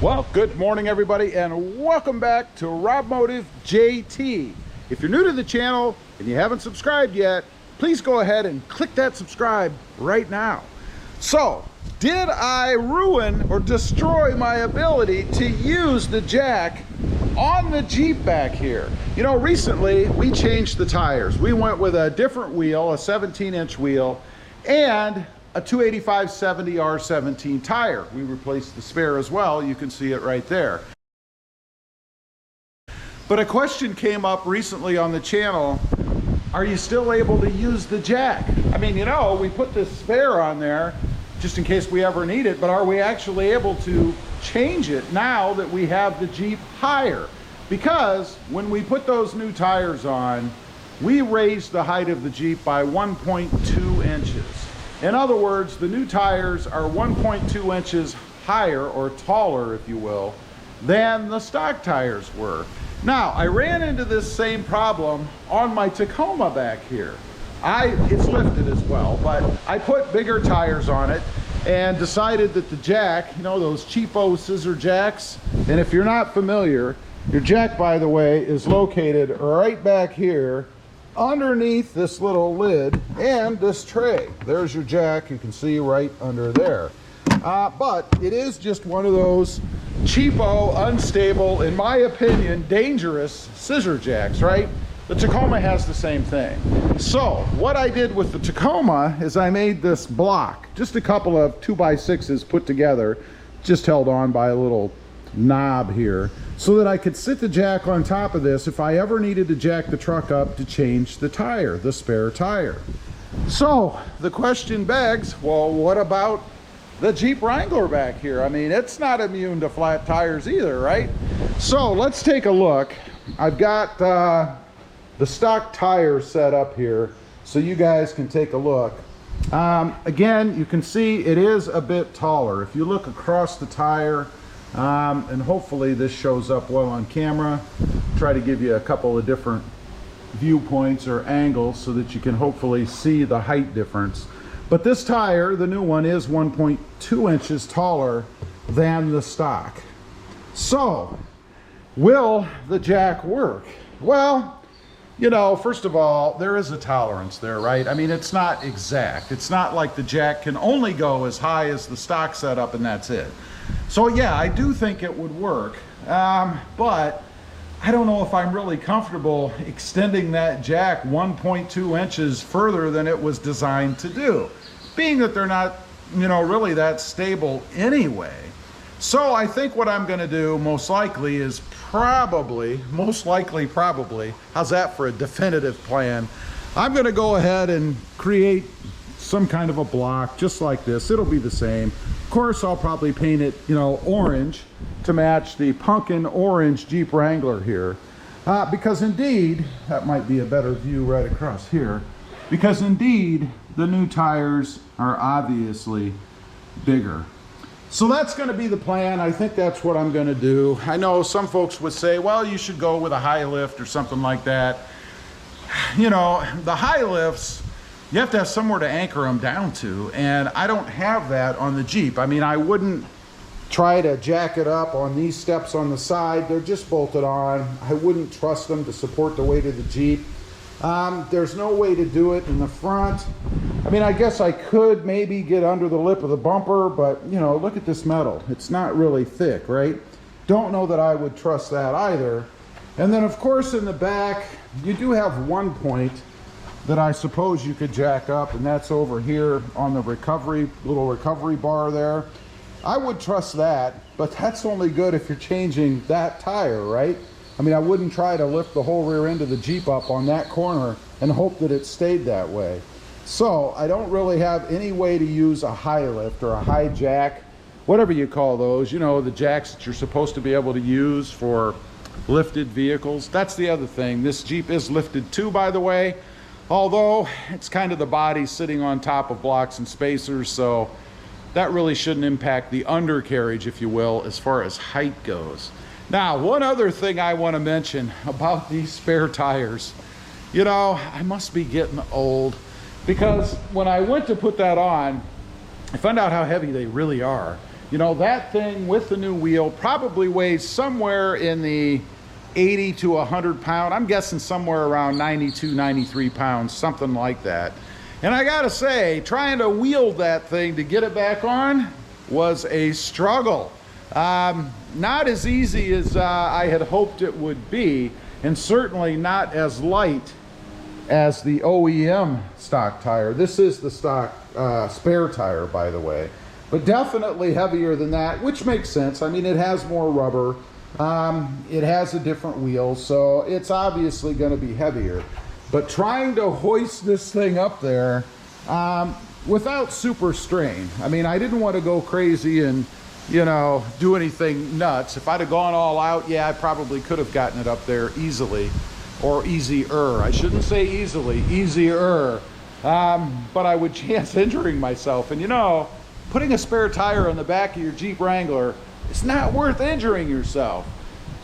Well, good morning everybody and welcome back to Robmotive JT. If you're new to the channel and you haven't subscribed yet, please go ahead and click that subscribe right now. So, did I ruin or destroy my ability to use the jack on the Jeep back here? You know, recently we changed the tires. We went with a different wheel, a 17-inch wheel, and a 285/70 R17 tire. We replaced the spare as well. You can see it right there. But a question came up recently on the channel. Are you still able to use the jack? I mean, you know, we put this spare on there just in case we ever need it, but are we actually able to change it now that we have the Jeep higher? Because when we put those new tires on, we raised the height of the Jeep by 1.2 inches. In other words, the new tires are 1.2 inches higher, or taller if you will, than the stock tires were. Now, I ran into this same problem on my Tacoma back here. It's lifted as well, but I put bigger tires on it and decided that the jack, you know, those cheapo scissor jacks, and if you're not familiar, your jack, by the way, is located right back here underneath this little lid and this tray. There's your jack, you can see right under there. But it is just one of those cheapo, unstable, in my opinion, dangerous scissor jacks, right? The Tacoma has the same thing. So what I did with the Tacoma is I made this block, just a couple of 2x6s put together, just held on by a little knob here, so that I could sit the jack on top of this if I ever needed to jack the truck up to change the tire, the spare tire. So the question begs, well, what about the Jeep Wrangler back here? I mean, it's not immune to flat tires either, right? So let's take a look. I've got the stock tire set up here so you guys can take a look. Again, you can see it is a bit taller. If you look across the tire, and hopefully this shows up well on camera, try to give you a couple of different viewpoints or angles so that you can hopefully see the height difference. But this tire, the new one, is 1.2 inches taller than the stock. So, will the jack work? Well, you know, first of all, there is a tolerance there, right? I mean, it's not exact. It's not like the jack can only go as high as the stock setup and that's it. So yeah, I do think it would work, but I don't know if I'm really comfortable extending that jack 1.2 inches further than it was designed to do, being that they're not, you know, really that stable anyway. So I think what I'm going to do most likely is probably, how's that for a definitive plan? I'm going to go ahead and create some kind of a block just like this. It'll be the same. Of course, I'll probably paint it, you know, orange to match the pumpkin orange Jeep Wrangler here. Because indeed, that might be a better view right across here, because indeed, the new tires are obviously bigger. So that's going to be the plan. I think that's what I'm going to do. I know some folks would say, well, you should go with a high lift or something like that. You know, the high lifts, you have to have somewhere to anchor them down to, and I don't have that on the Jeep. I mean, I wouldn't try to jack it up on these steps on the side. They're just bolted on. I wouldn't trust them to support the weight of the Jeep. There's no way to do it in the front. I mean, I guess I could maybe get under the lip of the bumper, but you know, look at this metal. It's not really thick, right? Don't know that I would trust that either. And then of course in the back, you do have one point that I suppose you could jack up, and that's over here on the little recovery bar there. I would trust that, but that's only good if you're changing that tire, right? I mean, I wouldn't try to lift the whole rear end of the Jeep up on that corner and hope that it stayed that way. So I don't really have any way to use a high lift or a high jack, whatever you call those, you know, the jacks that you're supposed to be able to use for lifted vehicles. That's the other thing. This Jeep is lifted too, by the way, although it's kind of the body sitting on top of blocks and spacers, so that really shouldn't impact the undercarriage, if you will, as far as height goes. Now, one other thing I want to mention about these spare tires. You know, I must be getting old, because when I went to put that on, I found out how heavy they really are. You know, that thing with the new wheel probably weighs somewhere in the 80 to 100 pound. I'm guessing somewhere around 92, 93 pounds, something like that. And I gotta say, trying to wield that thing to get it back on was a struggle. Not as easy as I had hoped it would be, and certainly not as light as the OEM stock tire. This is the stock spare tire, by the way, but definitely heavier than that, which makes sense. I mean, it has more rubber, it has a different wheel, so it's obviously going to be heavier. But trying to hoist this thing up there without super strain. I mean, I didn't want to go crazy and, you know, do anything nuts. If I'd have gone all out, yeah, I probably could have gotten it up there easily, or easier. I shouldn't say easily, easier. But I would chance injuring myself. And you know, putting a spare tire on the back of your Jeep Wrangler, it's not worth injuring yourself.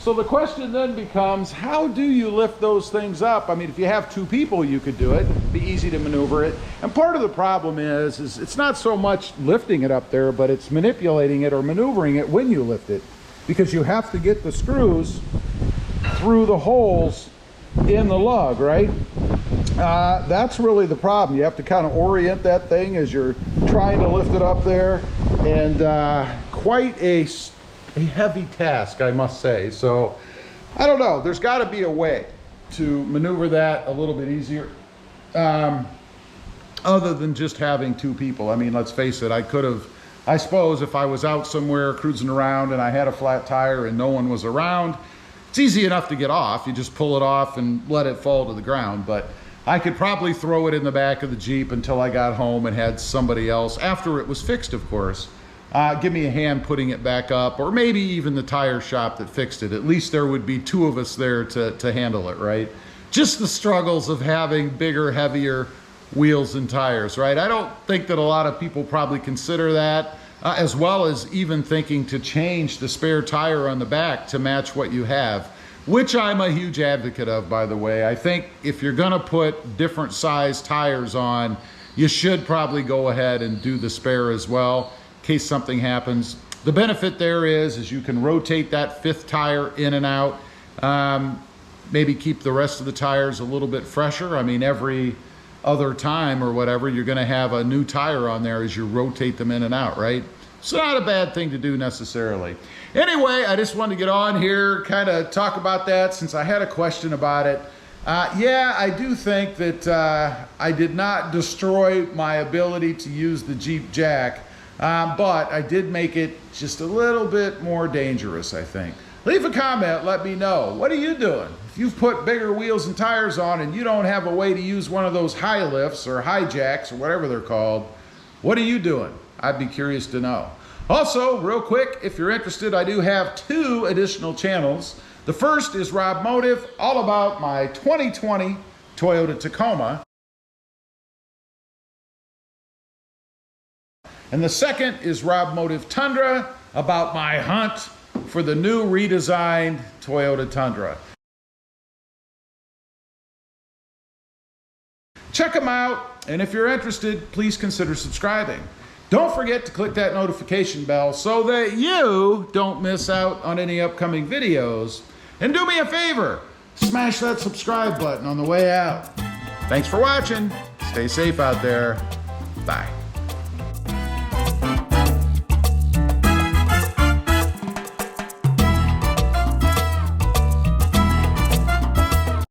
So the question then becomes, how do you lift those things up? I mean, if you have two people, you could do it. It'd be easy to maneuver it. And part of the problem is it's not so much lifting it up there, but it's manipulating it or maneuvering it when you lift it, because you have to get the screws through the holes in the lug, right? That's really the problem. You have to kind of orient that thing as you're trying to lift it up there, and quite a heavy task, I must say. So I don't know, there's got to be a way to maneuver that a little bit easier, other than just having two people. I mean, let's face it, I could have, I suppose, if I was out somewhere cruising around and I had a flat tire and no one was around, it's easy enough to get off. You just pull it off and let it fall to the ground. But I could probably throw it in the back of the Jeep until I got home and had somebody else, after it was fixed, of course, give me a hand putting it back up, or maybe even the tire shop that fixed it. At least there would be two of us there to handle it, right? Just the struggles of having bigger, heavier wheels and tires, right? I don't think that a lot of people probably consider that, as well as even thinking to change the spare tire on the back to match what you have, which I'm a huge advocate of, by the way. I think if you're gonna put different size tires on, you should probably go ahead and do the spare as well, in case something happens. The benefit there is you can rotate that fifth tire in and out, maybe keep the rest of the tires a little bit fresher. I mean, every other time or whatever, you're gonna have a new tire on there as you rotate them in and out, right? It's not a bad thing to do necessarily. Anyway, I just wanted to get on here, kind of talk about that since I had a question about it. Yeah, I do think that I did not destroy my ability to use the Jeep jack, but I did make it just a little bit more dangerous, I think. Leave a comment, let me know. What are you doing? If you've put bigger wheels and tires on and you don't have a way to use one of those high lifts or high jacks or whatever they're called, what are you doing? I'd be curious to know. Also, real quick, if you're interested, I do have 2 additional channels. The first is Rob Motive, all about my 2020 Toyota Tacoma. And the second is Rob Motive Tundra, about my hunt for the new redesigned Toyota Tundra. Check them out, and if you're interested, please consider subscribing. Don't forget to click that notification bell so that you don't miss out on any upcoming videos. And do me a favor, smash that subscribe button on the way out. Thanks for watching. Stay safe out there. Bye.